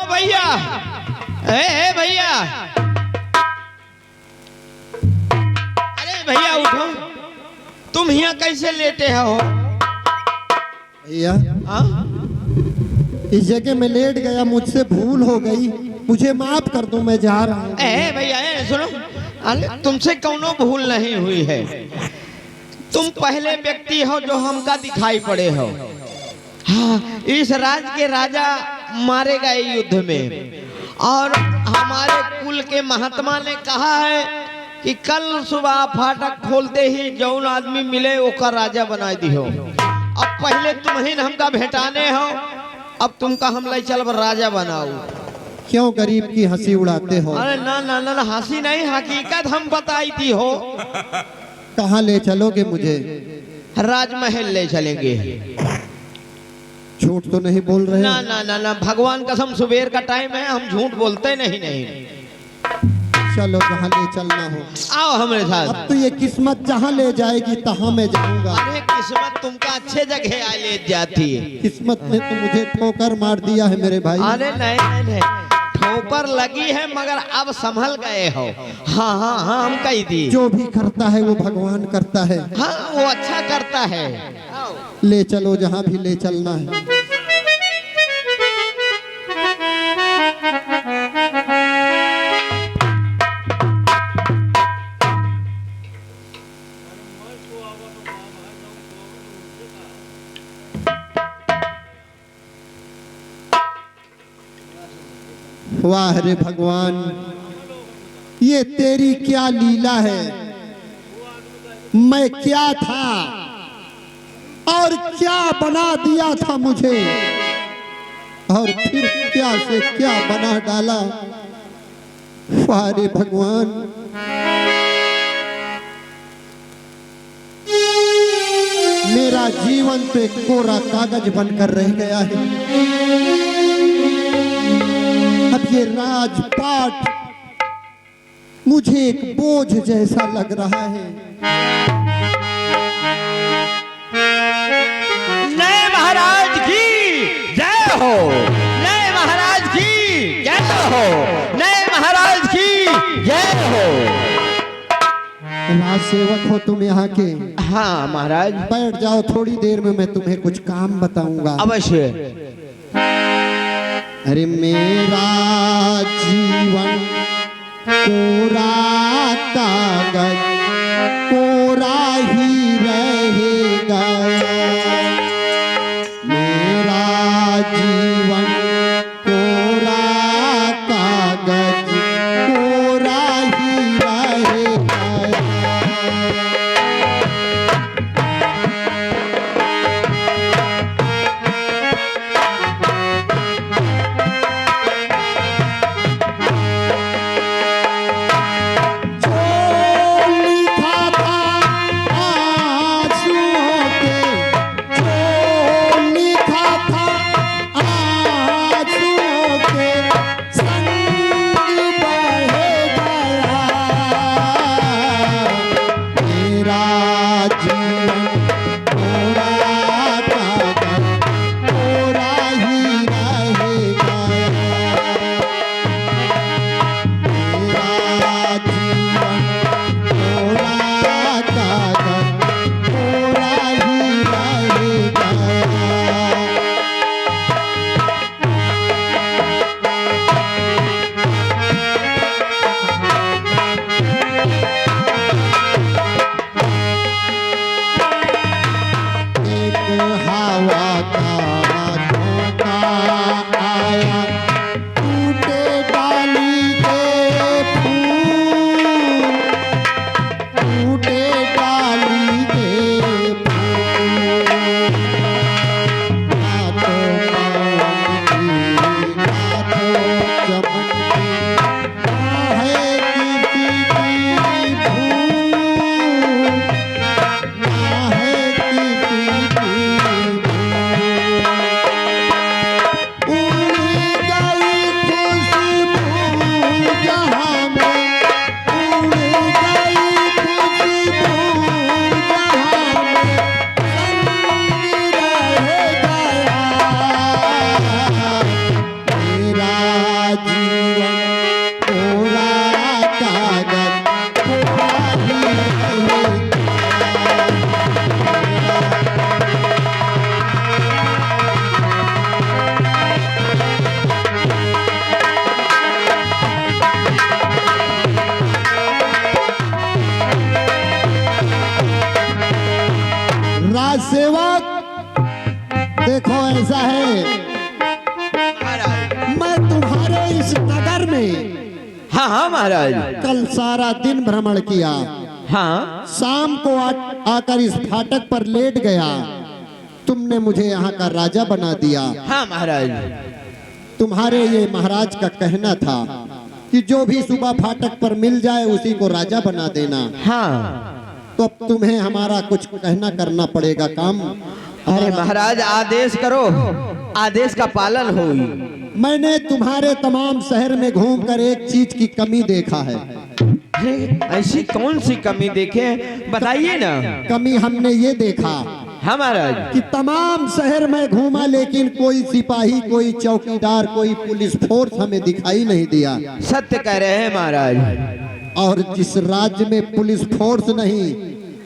भैया, ए भैया, अरे भैया उठो, तुम यहाँ कैसे लेटे हो भैया? हाँ? इस जगह में लेट गया, मुझसे भूल हो गई, मुझे माफ कर दो, मैं जा रहा हूँ। ए भैया सुनो, अरे तुमसे कौनो भूल नहीं हुई है। तुम पहले व्यक्ति हो जो हमका दिखाई पड़े हो। हाँ, इस राज के राजा मारे गए युद्ध में, और हमारे कुल के महात्मा ने कहा है कि कल सुबह फाटक खोलते ही जौन आदमी मिले ओका राजा बना दी हो। अब पहले तुम ही हमका भेटाने हो, अब तुमका हम ले चल राजा बनाओ। क्यों गरीब की हंसी उड़ाते हो? अरे ना ना ना, हंसी नहीं, हकीकत हम बताई थी हो। कहाँ ले चलोगे मुझे? राजमहल ले चलेंगे। झूठ तो नहीं बोल रहे? ना ना ना ना, भगवान कसम सुबेर का टाइम है, हम झूठ बोलते नहीं। चलो जहाँ ले चलना हो। आओ हमारे साथ। अब तो ये किस्मत जहाँ ले जाएगी तहाँ मैं जाऊंगा। अरे किस्मत तुमका अच्छे जगह आ ले जाती है। किस्मत ने तो मुझे ठोकर मार दिया है मेरे भाई। अरे नहीं, ठोकर लगी है मगर अब संभल गए हो। हाँ हाँ हाँ, हम कही दी। जो भी करता है वो भगवान करता है। हाँ, वो अच्छा करता है। ले चलो जहाँ भी ले चलना है। वाह रे भगवान, ये तेरी क्या लीला है। मैं क्या था और क्या बना दिया था मुझे, और फिर क्या से क्या बना डाला। वाह रे भगवान, मेरा जीवन तो एक कोरा कागज बनकर रह गया है। अब ये राजपाट मुझे एक बोझ जैसा लग रहा है। नए महाराज की जय हो, नए महाराज की जय हो, नए महाराज की जय हो। राज सेवक हो तुम यहाँ के? हाँ महाराज। बैठ जाओ, थोड़ी देर में मैं तुम्हें कुछ काम बताऊंगा। अवश्य। अरे मेरा जीवन कोरा कागज कोरा ही रहेगा। मेरा जीवन कोरा कागज कोरा ही रहेगा। जीवन कोरा कागज कोरा ही रहेगा। राज सेवक देखो ऐसा है, मैं तुम्हारे इस नगर में हाँ हाँ महाराज। कल सारा दिन भ्रमण किया, हाँ शाम को आकर इस फाटक पर लेट गया। तुमने मुझे यहाँ का राजा बना दिया। हाँ महाराज। तुम्हारे ये महाराज का कहना था कि जो भी सुबह फाटक पर मिल जाए उसी को राजा बना देना। हाँ तो अब तुम्हें हमारा कुछ कहना करना पड़ेगा काम। अरे महाराज आदेश करो, आदेश का पालन हो। मैंने तुम्हारे तमाम शहर में घूमकर एक चीज की कमी देखा है। अरे ऐसी कौन सी कमी देखे, बताइए ना। कमी हमने ये देखा हाँ महाराज कि तमाम शहर में घूमा लेकिन कोई सिपाही, कोई चौकीदार, कोई पुलिस फोर्स हमें दिखाई नहीं दिया। सत्य कह रहे हैं महाराज। और जिस राज्य में पुलिस फोर्स नहीं,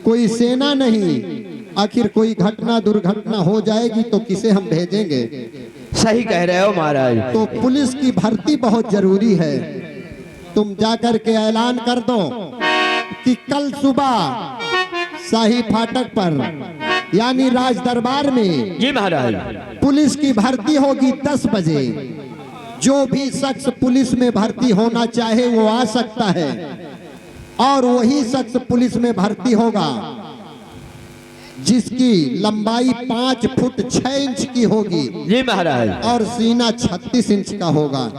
कोई सेना नहीं, आखिर कोई घटना दुर्घटना हो जाएगी तो किसे हम भेजेंगे? सही कह रहे हो महाराज। तो पुलिस की भर्ती बहुत जरूरी है। तुम जाकर के ऐलान कर दो कि कल सुबह शाही फाटक पर यानी राज दरबार में जी महाराज पुलिस की भर्ती होगी 10 बजे। जो भी शख्स पुलिस में भर्ती होना चाहे वो आ सकता है और वही शख्स पुलिस में भर्ती होगा जिसकी लंबाई 5 फुट 6 इंच की होगी जी महाराज और सीना 36 इंच का होगा।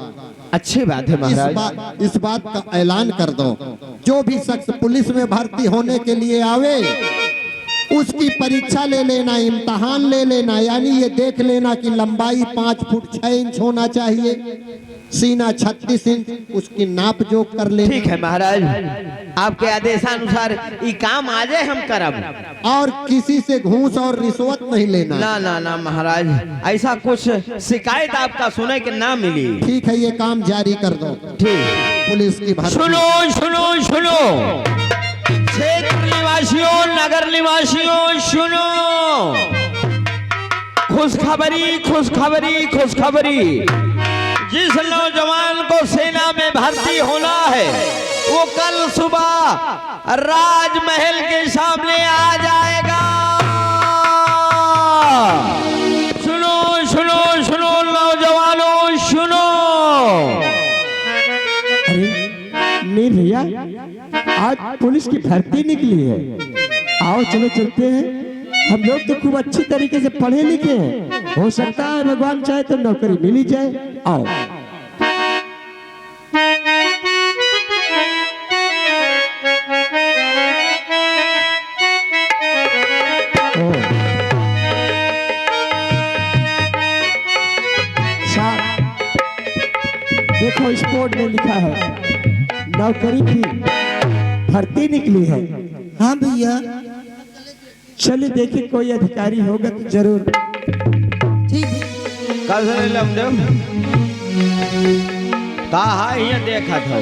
अच्छी बात है महाराज। इस बात का ऐलान कर दो। जो भी शख्स पुलिस में भर्ती होने के लिए आवे उसकी परीक्षा ले लेना, इम्तहान ले लेना, यानी ये देख लेना कि लंबाई 5 फुट 6 इंच होना चाहिए, सीना 36 इंच, उसकी नाप जोख कर लेना। ठीक है महाराज, आपके आदेशानुसार ये काम आज हम करब। और किसी से घूस और रिश्वत नहीं लेना। ना ना ना महाराज, ऐसा कुछ शिकायत आपका सुने के ना मिली। ठीक है, ये काम जारी कर दो। ठीक। पुलिस की भर्ती। सुनो सुनो सुनो, क्षेत्र निवासियों, नगर निवासियों सुनो, खुशखबरी खुशखबरी खुशखबरी। जिस नौजवान को सेना में भर्ती होना है वो कल सुबह राजमहल के सामने आ जाएगा। सुनो सुनो सुनो नौजवानों सुनो। अरे नहीं भैया, आज पुलिस की भर्ती निकली है। आओ चलो चलते हैं। हम लोग तो खूब अच्छी तरीके से पढ़े लिखे हैं, हो सकता है भगवान चाहे तो नौकरी मिल ही जाए। आओ। देखो इस बोर्ड में लिखा है नौकरी की भर्ती निकली है। हाँ भैया, चलिए देखिए कोई अधिकारी होगा तो जरूर। ठीक। कहा ये देखा था।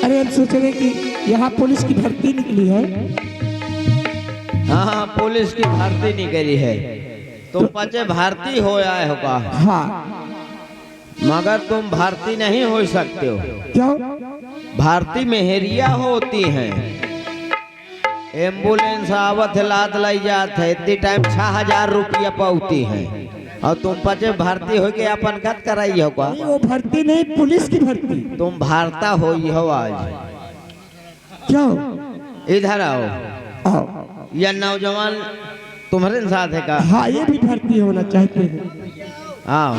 अरे हम सोच रहे कि यहाँ पुलिस की भर्ती निकली है। हाँ पुलिस की भर्ती निकली है। तुम पचे भर्ती हो आए हो का? हाँ। मगर तुम भर्ती नहीं हो सकते हो। क्यों? भर्ती मेहरिया होती हैं। एम्बुलेंस आवत लाद लाई जात है, इतनी टाइम 6000 रुपया पाती है और तुम पचे भर्ती हो के अपन कत कराई हो का? वो भर्ती नहीं, पुलिस की भर्ती। तुम भारता हो आज। क्यों? इधर आओ। आओ। यह नौजवान तुम्हारे साथ है का? हाँ ये भी भर्ती होना चाहते हैं। आओ।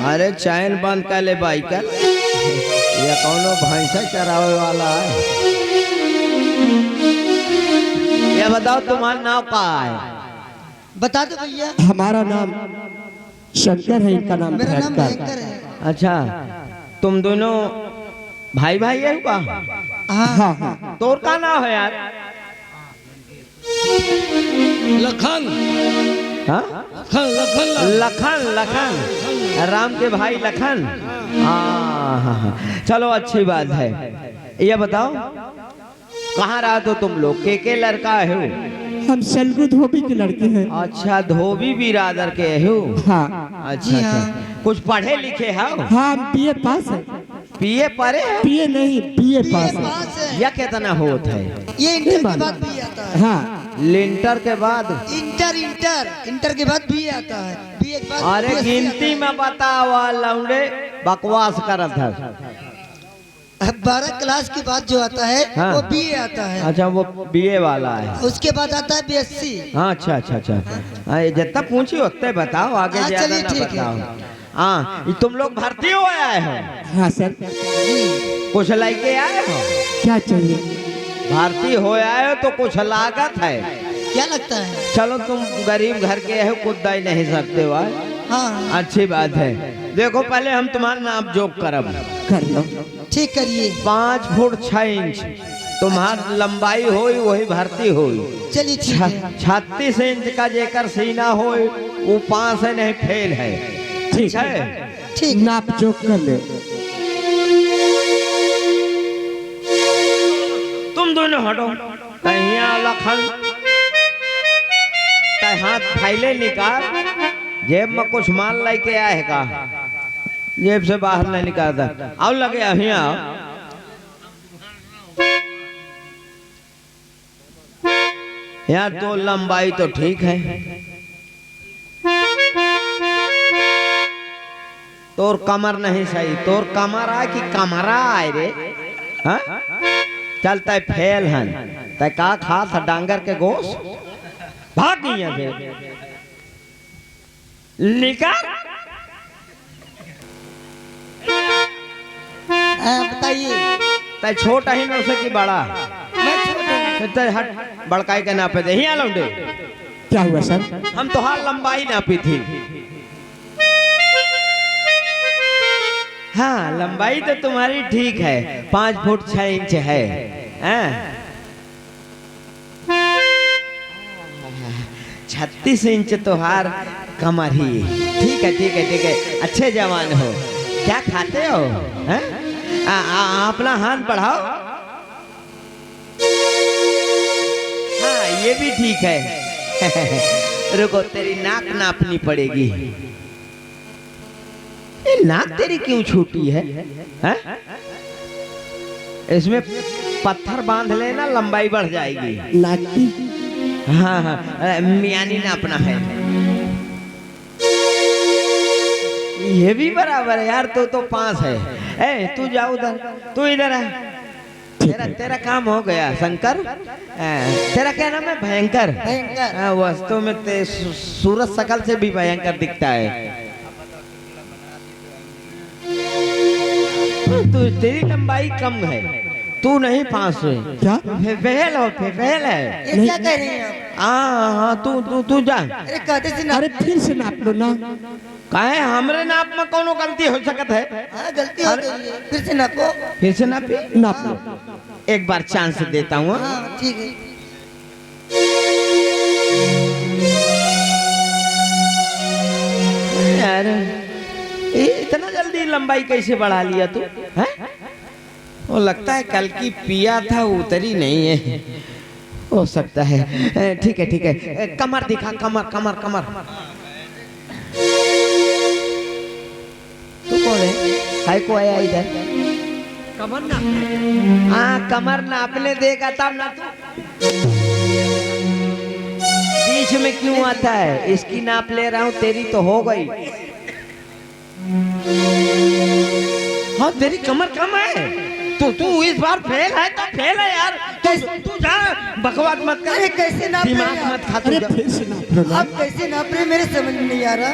अरे चैन बंद कर ले बाइकर, ये कौनो भैंसा चरावे वाला है। ये बताओ तुम्हारा नाम क्या है? बता दो भैया। हमारा नाम शंकर है, इनका नाम मेरा नाम भयंकर। भयंकर है। अच्छा तुम दोनों भाई भाई है का? हाँ हाँ हाँ। तोर का नाम है यार? लखन। हाँ? लखन लखन। लखन राम के भाई लखन। हाँ हाँ हाँ हाँ, चलो अच्छी बात है। ये बताओ कहाँ रहा तो तुम लोग, के लड़का है हो? हम सलगू धोबी के लड़के हैं। अच्छा, धोबी बिरादर के हो? हाँ अच्छा अच्छा, कुछ पढ़े लिखे हो? हाँ, हम बीए पास है। बीए पढ़े हो? बीए नहीं, बीए बीए पास है। पास है। या कितना होता है? ये इंटर के बाद भी आता है। हाँ, लिंटर के बाद? इंटर के बाद भी आता है। बीए के बाद अरे BSc गिनती में बतावा लौंडे, बकवास करत है। 12 क्लास के बाद जो आता है हाँ। वो बीए आता है। अच्छा, वो बीए वाला है। उसके बाद आता है बीएससी। हाँ अच्छा अच्छा अच्छा, हाँ, ये जितना पूछी उतने बताओ, आगे हाँ, ज्यादा चलिए, ना ठीक है। बताओ। हाँ, ये तुम लोग भर्ती हो आए हो? हाँ सर। कुछ लेके आए हो? क्या चाहिए? भर्ती हो आए हो तो कुछ लागत है। क्या लगता है? चलो, तुम गरीब घर के हो, खुद दे नहीं सकते हो। हाँ अच्छी बात है। देखो, पहले हम तुम्हारा नाप जोक करब। कर लो। ठीक करिए। 5 फुट 6 इंच तुम्हार लंबाई होई, वही भर्ती होई। चलिए ठीक है। 36 इंच का जेकर सीना होई, वो 5 है, नहीं फेल है। ठीक है? ठीक। नाप जोक कर ले। तुम दोनों हटो। कहिया लखन, कहीं हाथ फैले निकाल, जेब में कुछ माल लेके आए का? जेब से बाहर नहीं निकालता। आओ लगे यहाँ। यार तो लंबाई तो ठीक है, तोर कमर नहीं सही। तोर कमर आए कि कमरा आए रे? हाँ, चलता फेल हन। तय का खा था डांगर के गोश? भाग गई यहाँ से, निकाल। बताइए। तय छोटा ही न उसे की बड़ा? मैं छोटा हूँ। तय हट, बड़काई के नापे दे। यहाँ लौंडे, क्या हुआ सर? हम तो हर लंबाई नापी थी। हाँ, लंबाई तो तुम्हारी ठीक है, 5 फुट 6 इंच है। हाँ? 36 इंच तो हार कमर ही। ठीक है ठीक है ठीक है, अच्छे जवान हो। क्या खाते हो? हाँ? अपना हाथ बढ़ाओ। हाँ, ये भी ठीक है। रुको, तेरी नाक नापनी पड़ेगी। ये नाक तेरी क्यों छोटी है? हाँ? इसमें पत्थर बांध लेना, लंबाई बढ़ जाएगी। नाक की? हाँ हाँ, मियानी नापना है। ये भी बराबर है यार, तो 5 है। ए, तू जा उधर, तू इधर है। तेरा काम हो गया शंकर। तेरा क्या नाम है? भयंकर। भयंकर। वास्तव में सूरज शकल से भी भयंकर दिखता है। तू, तेरी लंबाई कम है, तू नहीं 5 है। क्या? फेल हो, फेल है। ये क्या कह रहे हैं आप? हाँ, तू जा। अरे कहते से ना। अरे फिर से नाप लो ना। काहे हमरे नाप में कोनो गलती हो सकत है? हाँ, गलती हो गई है। फिर से नापो। फिर से नापी? नाप लो। एक बार चांस देता हूँ। हाँ ठीक है। यार, ये इतना जल्दी लंबाई कैसे बढ़ा लिया तू? हैं? वो लगता है कल की पिया था, उतरी नहीं है। हो सकता है। ठीक है ठीक है, कमर दिखा, कमर कमर कमर। तू कौन है? हाय को आया इधर? कमर ना? हाँ, कमर नापने देगा तब ना। तू बीच में क्यों आता है? इसकी नाप ले रहा हूँ, तेरी तो हो गई। हाँ, तेरी कमर कम है। तू इस बार फेल है तो फेल है यार। तू जा, बकवास मत कर। अरे कैसे नाप रहे दिमाग हैं मत खा। अरे फिर से नाप लो ना। आप कैसे नाप रहे हैं? मेरे समझ में नहीं आ रहा।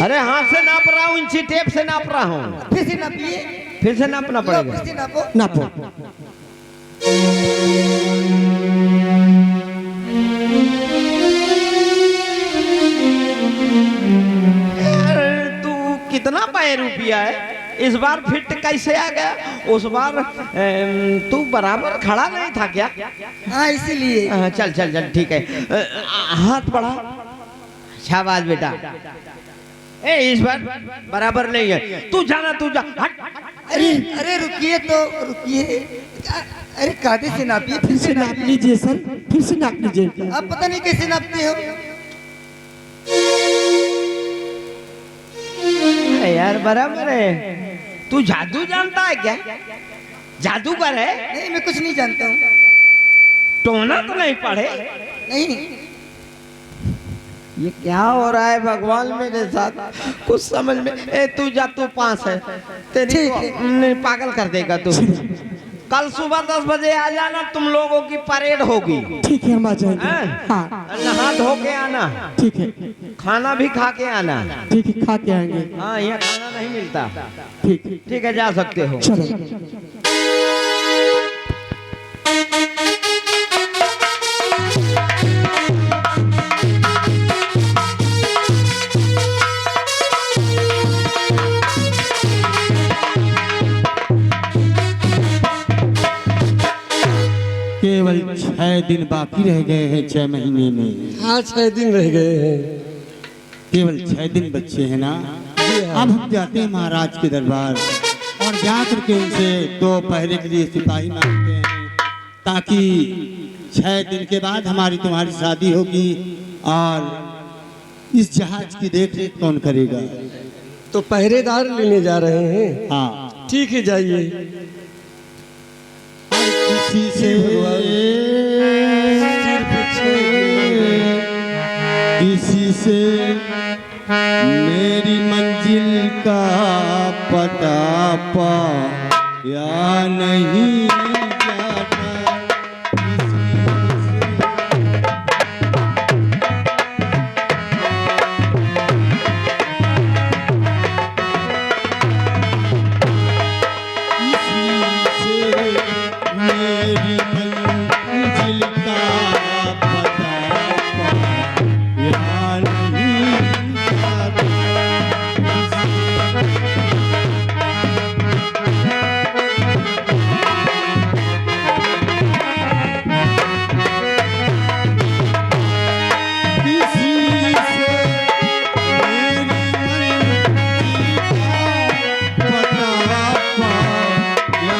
अरे हाथ से नाप रहा हूँ, इंची टेप से नाप रहा हूँ। फिर से नापिए। फिर से नापना लो, पड़ेगा। फिर से नापो। नापो। तू कितना पाए रुपया है? इस बार फिट कैसे आ गया? उस बार तू बराबर खड़ा नहीं था क्या? हाँ, इसीलिए। चल चल चल, ठीक है। हाथ बढ़ा। शाबाश बेटा। ए, इस बार बराबर नहीं है। तू जाना, तू जा। हट। अरे अरे रुकिए तो रुकिए। अरे कायदे से नापिए, फिर से नाप लीजिए सर, फिर से नाप लीजिए। आप पता नहीं कैसे नापते हो। यार बराबर है। तू जादू जानता है क्या? जादूगर है? नहीं, मैं कुछ नहीं जानता हूँ। टोना तो नहीं पढ़े? नहीं। ये क्या हो रहा है भगवान मेरे साथ? कुछ समझ में। ए तू जा, तू पास है तेरी ठीक को है। नहीं पागल कर देगा तू। कल सुबह 10 बजे आ जाना, तुम लोगों की परेड होगी। ठीक है, हम आ जाएंगे। हैं? हाँ नहा धो के आना, ठीक है, खाना भी खा के आना। ठीक है, खा के आएंगे। हाँ, यहाँ खाना नहीं मिलता। ठीक है, ठीक है, जा सकते हो। चलो। केवल 6 दिन बाकी रह गए हैं 6 महीने में। हाँ 6 दिन रह गए हैं। केवल 6 दिन बच्चे हैं ना। अब हम जाते हैं महाराज के दरबार और जा करके उनसे 2 पहरे के लिए सिपाही मांगते हैं, ताकि 6 दिन के बाद हमारी तुम्हारी शादी होगी। और इस जहाज की देख रेख कौन करेगा? तो पहरेदार लेने जा रहे हैं। हाँ, ठीक है, जाइए। किसी से किसी से मेरी मंजिल का पता पा या नहीं जाता। मेरी मंजिल का पता या नहीं जाता। किसी से मेरी मंजिल का पता पा या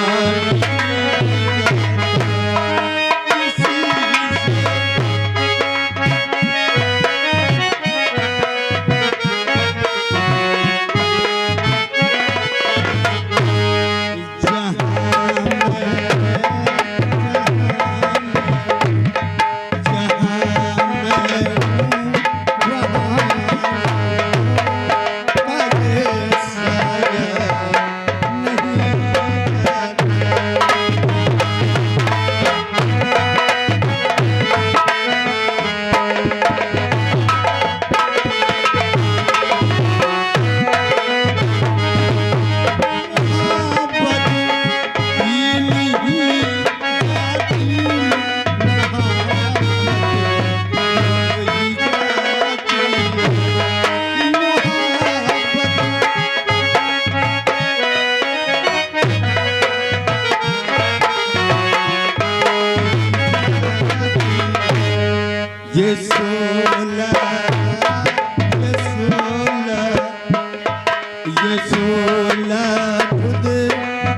ये सोला खुद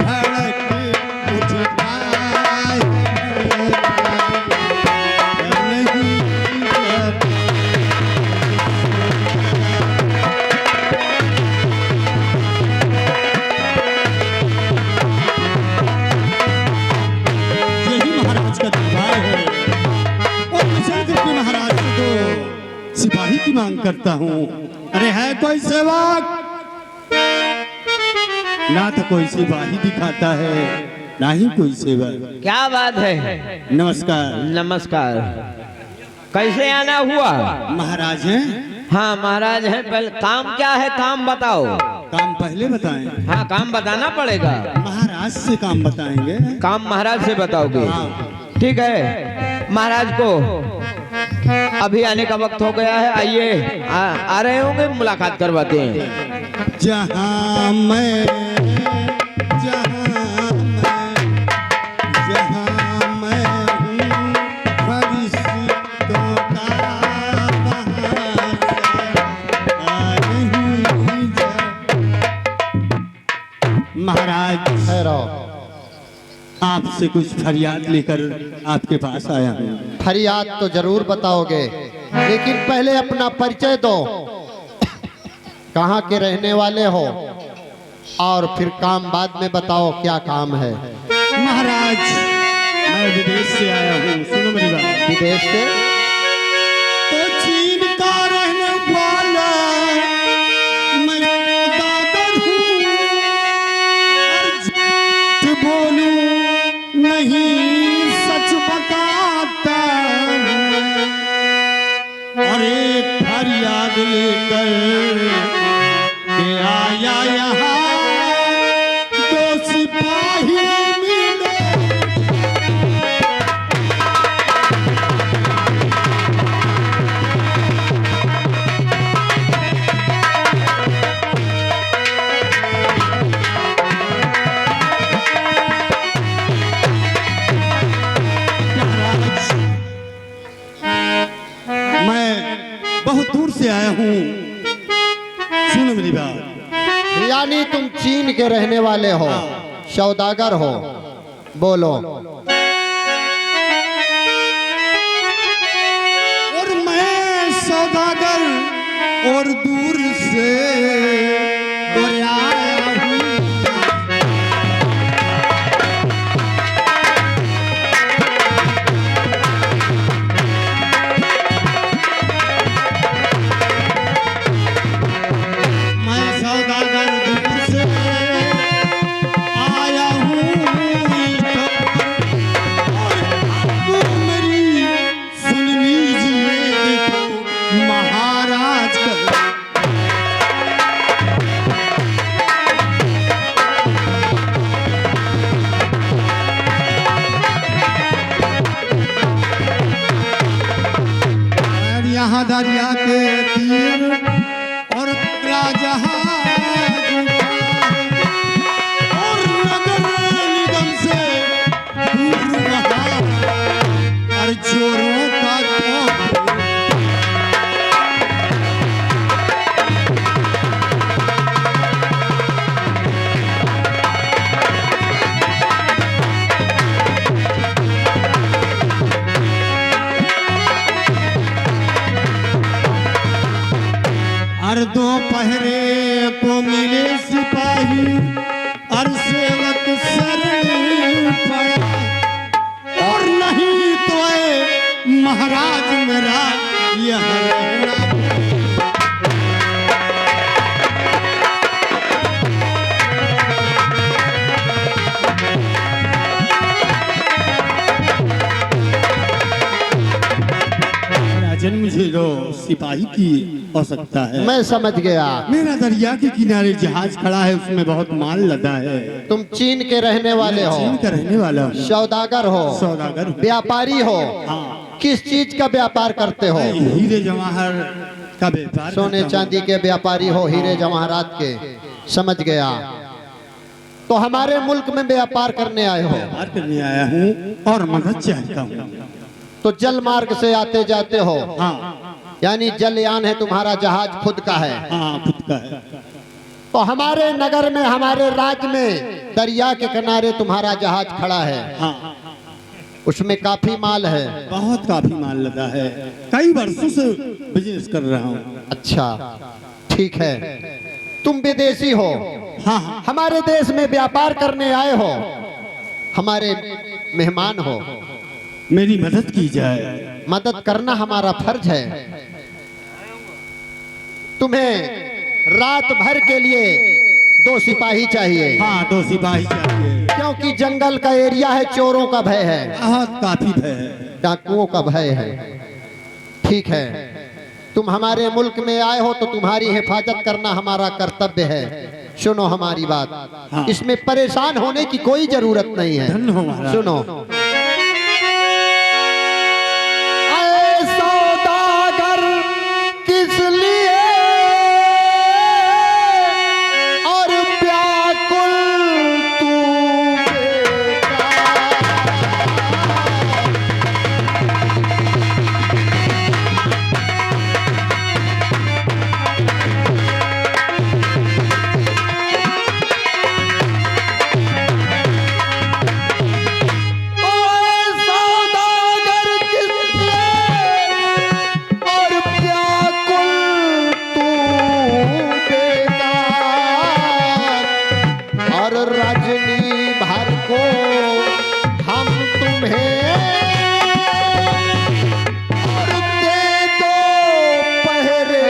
धड़क उठता है, नहीं जाता। यही महाराज का दरबार है और मैं चल करके महाराज से तो सिपाही की मांग करता हूँ। अरे है कोई सेवक? ना तो कोई सिपाही दिखाता है, ना ही कोई सेवक। क्या बात है? नमस्कार। नमस्कार। कैसे आना हुआ? महाराज हैं? हाँ महाराज हैं। पहले काम क्या है, काम बताओ। काम पहले बताएं। हाँ, काम बताना पड़ेगा। महाराज से काम बताएंगे। काम महाराज से बताओगे? हाँ। ठीक है। महाराज को अभी आने का वक्त हो गया है। आइए, आ रहे होंगे, मुलाकात करवाते हैं। जहाँ मैं हूँ फरिश्तों का नहीं जा। महाराज ठहरो। आपसे कुछ फरियाद लेकर आपके पास आया हूँ। फरियाद तो जरूर बताओगे, लेकिन पहले अपना परिचय दो। कहाँ के रहने वाले हो, और फिर काम बाद में बताओ क्या काम है। महाराज मैं विदेश से आया हूँ, सुनो मेरी बात। विदेश से? तो चीन का रहने वाला मैं दादर हूँ, और झूठ बोलूं नहीं सच बताता हूँ। और एक फरियाद लेकर के आया यहाँ, दो सिपाही मिले। मैं बहुत दूर से आया हूँ, सुनो मेरी बात। यानी तुम चीन के रहने वाले हो, सौदागर हो, बोलो। और मैं सौदागर और दूर से और आया हूँ। मैं सौदागर दूर से आया हूँ। और मेरी सुन लीजिए, देखो महाराज का और यहाँ दरिया के तीर और जहाज और नगर निगम से दूर वहाँ और चोरों का खौफ। और दो पहरे को मिले सिपाही और सेवक शरण पड़ा। और नहीं तो ए महाराज मेरा यह रहना। राजन मुझे जो सिपाही की आवश्यकता है। मैं समझ गया। मेरा दरिया के किनारे जहाज खड़ा है, उसमें बहुत माल लदा है। तुम चीन के रहने वाले हो, चीन का रहने वाला हूँ। सौदागर हो, सौदागर हूँ। व्यापारी हो। हाँ। किस चीज का व्यापार करते हो? हीरे जवाहर का व्यापार सोने करता हूँ। चांदी के व्यापारी हो, हीरे जवाहरात के। समझ गया। तो हमारे मुल्क में व्यापार करने आए हो? व्यापार करने आया हूँ और मदद चाहता हूँ। तो जल मार्ग से आते जाते हो? हाँ यानी जलयान है तुम्हारा, जहाज खुद का है। हाँ खुद का है। तो हमारे नगर में, हमारे राज्य में दरिया के किनारे तुम्हारा जहाज खड़ा है। हाँ उसमें काफी माल है। बहुत काफी माल लदा है, कई वर्षों से बिजनेस कर रहा हूँ। अच्छा ठीक है। तुम विदेशी हो, हाँ हाँ हमारे देश में व्यापार करने आए हो, हमारे मेहमान हो। मेरी मदद की जाए। मदद करना हमारा फर्ज है। तुम्हें रात भर के लिए 2 सिपाही चाहिए। हाँ 2 सिपाही चाहिए, क्योंकि जंगल का एरिया है, चोरों का भय है, बहुत काफी भय है, डाकुओं का भय है। ठीक है, तुम हमारे मुल्क में आए हो तो तुम्हारी हिफाजत करना हमारा कर्तव्य है। सुनो हमारी बात, हाँ। इसमें परेशान होने की कोई जरूरत नहीं है। धन्य हो महाराज। सुनो, आए सौदागर किस लिए और व्याकुल तू बेकार। रजनी भर को हम तुम्हें और दे दो पहरे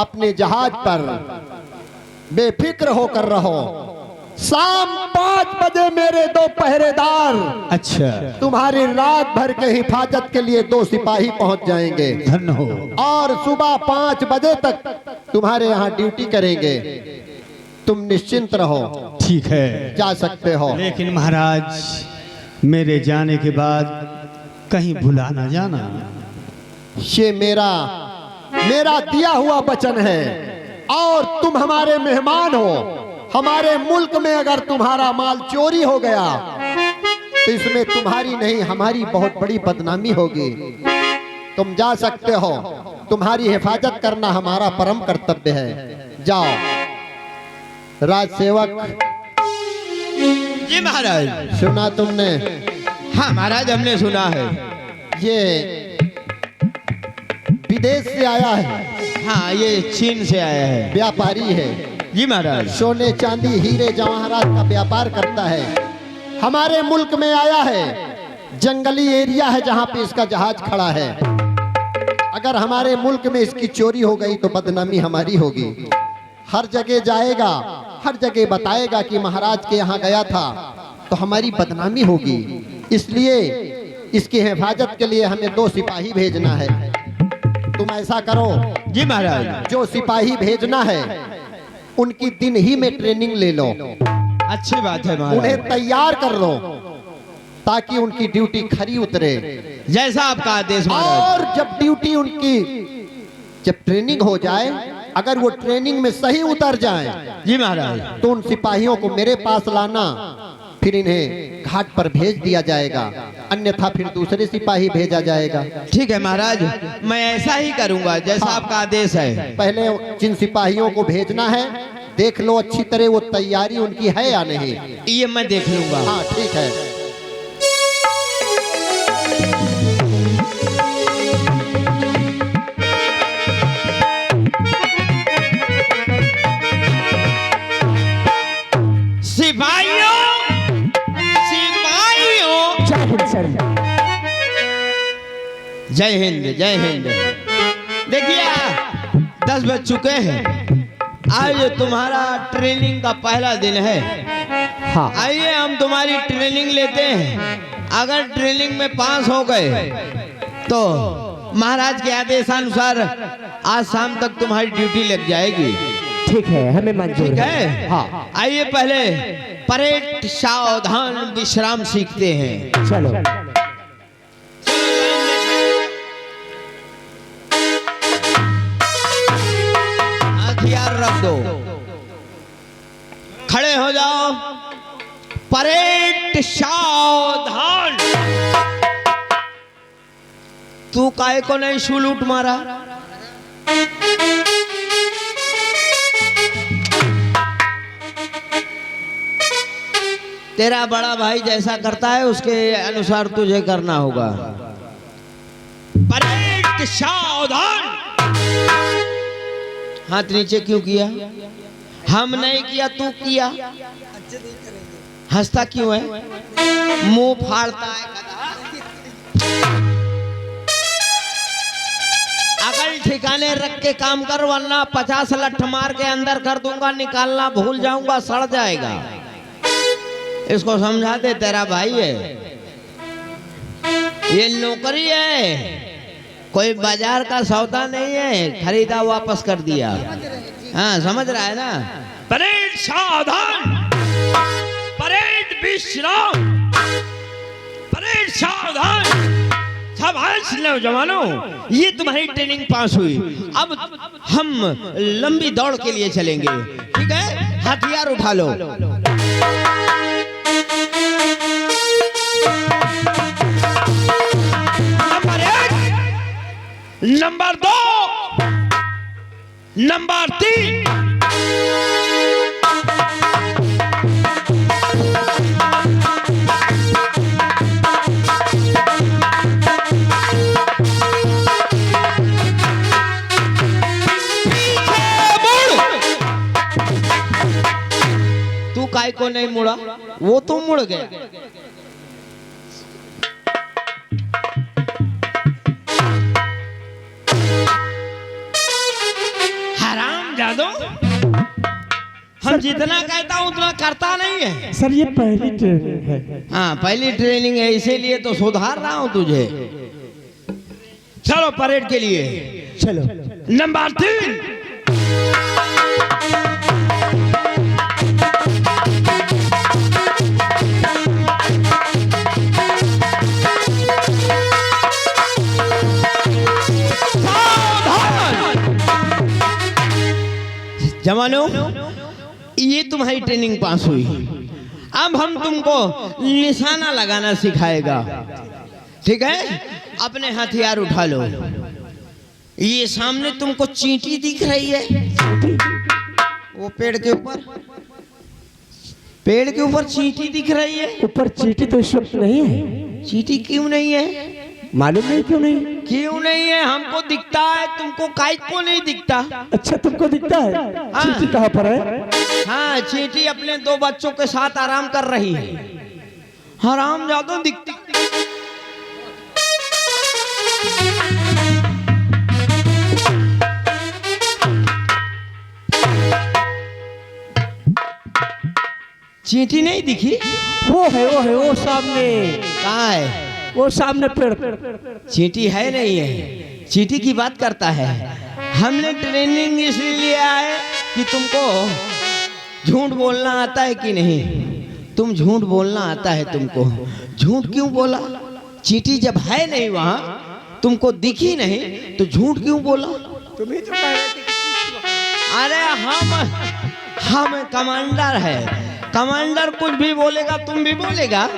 अपने जहाज पर बेफिक्र होकर रहो। शाम 5 बजे मेरे 2 पहरेदार अच्छा तुम्हारी रात भर के हिफाजत के लिए 2 सिपाही पहुंच जाएंगे। धन्य हो। और सुबह 5 बजे तक तुम्हारे यहाँ ड्यूटी करेंगे। तुम निश्चिंत रहो। ठीक है, जा सकते हो। लेकिन महाराज मेरे जाने के बाद कहीं भुला ना जाना। ये मेरा दिया हुआ वचन है। और तुम हमारे मेहमान हो। हमारे मुल्क में अगर तुम्हारा माल चोरी हो गया तो इसमें तुम्हारी नहीं हमारी बहुत बड़ी बदनामी होगी। तुम जा सकते हो। तुम्हारी हिफाजत करना हमारा परम कर्तव्य है। जाओ। राजसेवक जी महाराज। सुना तुमने? हाँ महाराज, हमने सुना है। ये विदेश से आया है। हाँ, ये चीन से आया है। व्यापारी है। जी महाराज। सोने चांदी हीरे जवाहरात का व्यापार करता है। हमारे मुल्क में आया है। जंगली एरिया है जहाँ पे इसका जहाज खड़ा है। अगर हमारे मुल्क में इसकी चोरी हो गई तो बदनामी हमारी होगी। हर जगह जाएगा, हर जगह बताएगा कि महाराज के यहाँ गया था, तो हमारी बदनामी होगी। इसलिए इसकी हिफाजत के लिए हमें 2 सिपाही भेजना है। तुम ऐसा करो। जी महाराज। जो सिपाही भेजना है उनकी दिन ही में ट्रेनिंग ले लो। अच्छी बात है महाराज। उन्हें तैयार कर लो ताकि उनकी ड्यूटी खरी उतरे। जैसा आपका आदेश महाराज। और जब ड्यूटी उनकी जब ट्रेनिंग हो जाए, अगर वो ट्रेनिंग में सही उतर जाए जी महाराज, तो उन सिपाहियों को मेरे पास लाना। फिर इन्हें घाट पर भेज दिया जाएगा, अन्यथा फिर दूसरे सिपाही भेजा जाएगा। ठीक है महाराज, मैं ऐसा ही करूंगा जैसा हाँ। आपका आदेश है। पहले जिन सिपाहियों को भेजना है देख लो अच्छी तरह वो तैयारी उनकी है या नहीं। ये मैं देख लूंगा। हाँ ठीक है। सिपाहियों, सिपाहियों, जय हिंद सर। जय हिंद, जय हिंद। देखिए 10 बज चुके हैं। आज तुम्हारा ट्रेनिंग का पहला दिन है। हाँ। आइए हम तुम्हारी ट्रेनिंग लेते हैं। अगर ट्रेनिंग में पास हो गए तो महाराज के आदेशानुसार आज शाम तक तुम्हारी ड्यूटी लग जाएगी। ठीक है, हमें मंजूर ठीक है। हाँ। आइए पहले परेड सावधान विश्राम सीखते हैं। चलो। हथियार रख दो, खड़े हो जाओ। परेड सावधान। तू काहे को नहीं सलूट मारा? तेरा बड़ा भाई जैसा करता है उसके अनुसार तुझे करना होगा। परेड सावधान। हाथ नीचे क्यों किया? हम नहीं किया, तू किया। हंसता क्यों है? मुंह फाड़ता है गधा। अकल ठिकाने रख के काम कर, वरना 50 लठ मार के अंदर कर दूंगा, निकालना भूल जाऊंगा, सड़ जाएगा। इसको समझा दे, तेरा भाई है, ये नौकरी है, कोई बाजार का सौदा नहीं है, खरीदा वापस कर दिया। हाँ समझ रहा है ना? परेड सावधान, परेड विश्राम, परेड सावधान। शाबाश नौजवानों, ये तुम्हारी ट्रेनिंग पास हुई। अब हम लंबी दौड़ के लिए चलेंगे, ठीक है? हथियार उठा लो। Number 1, number 2, number 3। तू काय को नहीं मुड़ा, वो तो मुड़ गया। हराम जादो, हम जितना कहता हूं उतना करता नहीं है। सर ये पहली ट्रेनिंग है। हाँ पहली ट्रेनिंग है, इसीलिए तो सुधार रहा हूं तुझे। चलो परेड के लिए चलो। नंबर 3। जवानों, ये तुम्हारी ट्रेनिंग पास हुई। अब हम तुमको निशाना लगाना सिखाएगा, ठीक है? अपने हथियार उठा लो। ये सामने तुमको चींटी दिख रही है, वो पेड़ के ऊपर, पेड़ के ऊपर चींटी दिख रही है। ऊपर चींटी तो इस वक्त नहीं है। चींटी क्यों नहीं है? मालूम नहीं क्यों नहीं। क्यों नहीं है? हमको दिखता है, तुमको काहे को नहीं दिखता? अच्छा तुमको दिखता है? हाँ। चींटी कहाँ पर है? हाँ चींटी अपने 2 बच्चों के साथ आराम कर रही है। हराम जादो दिखती। चींटी नहीं दिखी? वो है वो सामने। कहाँ है? वो सामने पेड़। चींटी है नहीं है, चींटी की बात करता है। हमने ट्रेनिंग इसलिए लिया है कि तुमको झूठ बोलना आता है कि नहीं? तुम झूठ बोलना आता है तुमको। झूठ क्यों बोला? चींटी जब है नहीं वहां, तुमको दिखी नहीं, तो झूठ क्यों बोला? तुम्ही तो कह रहे थे कि अरे हम कमांडर है, कमांडर कुछ भी बोलेगा तुम भी बोलेगा।